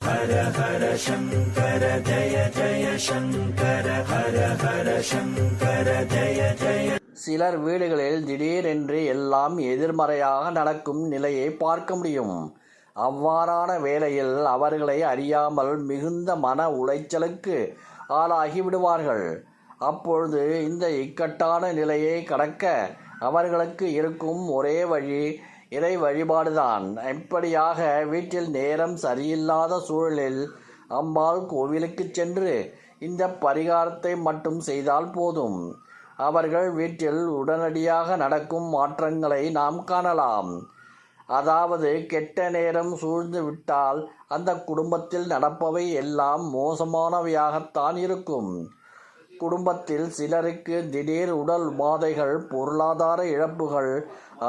ஹர ஹர சங்கர ஜய ஜய சங்கர ஹர ஹர சங்கர ஜய ஜய. சிலர் வீடுகளில் திடீரென்று எல்லாம் எதிர்மறையாக நடக்கும் நிலையை பார்க்க முடியும். அவ்வாறான வேளையில் அவர்களை அறியாமல் மிகுந்த மன உளைச்சலுக்கு ஆளாகி விடுவார்கள். அப்பொழுது இந்த இக்கட்டான நிலையை கடக்க அவர்களுக்கு இருக்கும் ஒரே வழி இறை வழிபாடுதான். இப்படியாக வீட்டில் நேரம் சரியில்லாத சூழலில் அம்பாள் கோவிலுக்கு சென்று இந்த பரிகாரத்தை மட்டும் செய்தால் போதும். அவர்கள் வீட்டில் உடனடியாக நடக்கும் மாற்றங்களை நாம் காணலாம். அதாவது கெட்ட நேரம் சூழ்ந்து விட்டால் அந்த குடும்பத்தில் நடப்பவை எல்லாம் மோசமானவையாகத்தான் இருக்கும். குடும்பத்தில் சிலருக்கு திடீர் உடல் உபாதைகள், பொருளாதார இழப்புகள்,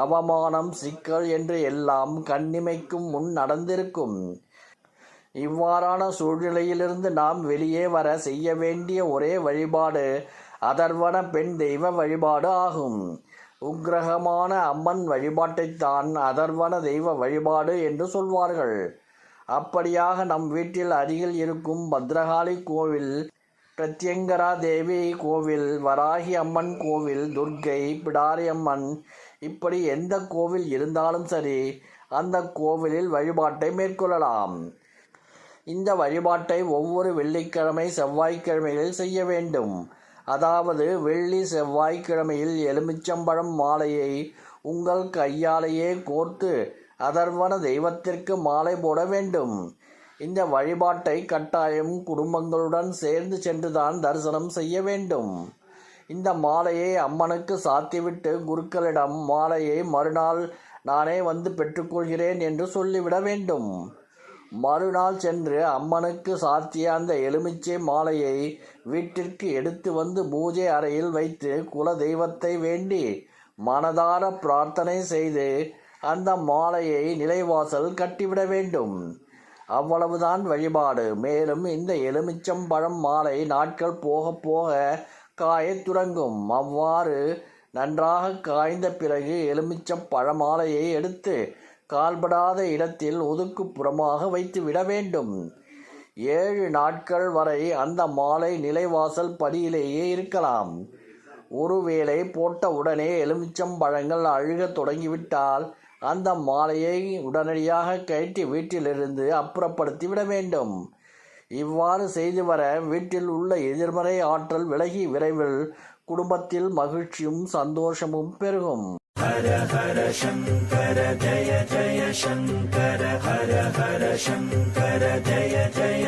அவமானம், சிக்கல் என்று எல்லாம் கண்ணிமைக்கும் முன் நடந்திருக்கும். இவ்வாறான சூழ்நிலையிலிருந்து நாம் வெளியே வர செய்ய வேண்டிய ஒரே வழிபாடு அதர்வன பெண் தெய்வ வழிபாடு ஆகும். உக்கிரகமான அம்மன் வழிபாட்டைத்தான் அதர்வன தெய்வ வழிபாடு என்று சொல்வார்கள். அப்படியாக நம் வீட்டில் அருகில் இருக்கும் பத்ரகாளி கோவில், பிரத்யங்கரா தேவி கோவில், வராகி அம்மன் கோவில், துர்க்கை, பிடாரி அம்மன், இப்படி எந்த கோவில் இருந்தாலும் சரி, அந்த கோவிலில் வழிபாட்டை மேற்கொள்ளலாம். இந்த வழிபாட்டை ஒவ்வொரு வெள்ளிக்கிழமை செவ்வாய்க்கிழமைகளில் செய்ய வேண்டும். அதாவது வெள்ளி செவ்வாய்க்கிழமையில் எலுமிச்சம்பழம் மாலையை உங்கள் கையாலேயே கோர்த்து அதர்வன தெய்வத்திற்கு மாலை போட வேண்டும். இந்த வழிபாட்டை கட்டாயம் குடும்பங்களுடன் சேர்ந்து சென்றுதான் தரிசனம் செய்ய வேண்டும். இந்த மாலையை அம்மனுக்கு சாத்திவிட்டு குருக்களிடம் மாலையை மறுநாள் நானே வந்து பெற்றுக்கொள்கிறேன் என்று சொல்லிவிட வேண்டும். மறுநாள் சென்று அம்மனுக்கு சாத்திய அந்த எலுமிச்சை மாலையை வீட்டிற்கு எடுத்து வந்து பூஜை அறையில் வைத்து குல தெய்வத்தை வேண்டி மனதார பிரார்த்தனை செய்து அந்த மாலையை நிலைவாசல் கட்டிவிட வேண்டும். அவ்வளவுதான் வழிபாடு. மேலும் இந்த எலுமிச்சம்பழம் மாலை நாட்கள் போக போக காயத் தொடங்கும். அவ்வாறு நன்றாக காய்ந்த பிறகு எலுமிச்சம்பழ மாலையை எடுத்து கால்படாத இடத்தில் ஒதுக்குப்புறமாக வைத்து விட வேண்டும். 7 நாட்கள் வரை அந்த மாலை நிலைவாசல் படியிலேயே இருக்கலாம். ஒருவேளை போட்ட உடனே எலுமிச்சம்பழங்கள் அழுக தொடங்கிவிட்டால் அந்த மாலையை உடனடியாக கழட்டி வீட்டிலிருந்து அப்புறப்படுத்தி விட வேண்டும். இவ்வாறு செய்து வர வீட்டில் உள்ள எதிர்மறை ஆற்றல் விலகி விரைவில் குடும்பத்தில் மகிழ்ச்சியும் சந்தோஷமும் பெருகும். ஹர ஹர சங்கர ஜய ஜய சங்கர ஹர ஹர சங்கர ஜய ஜய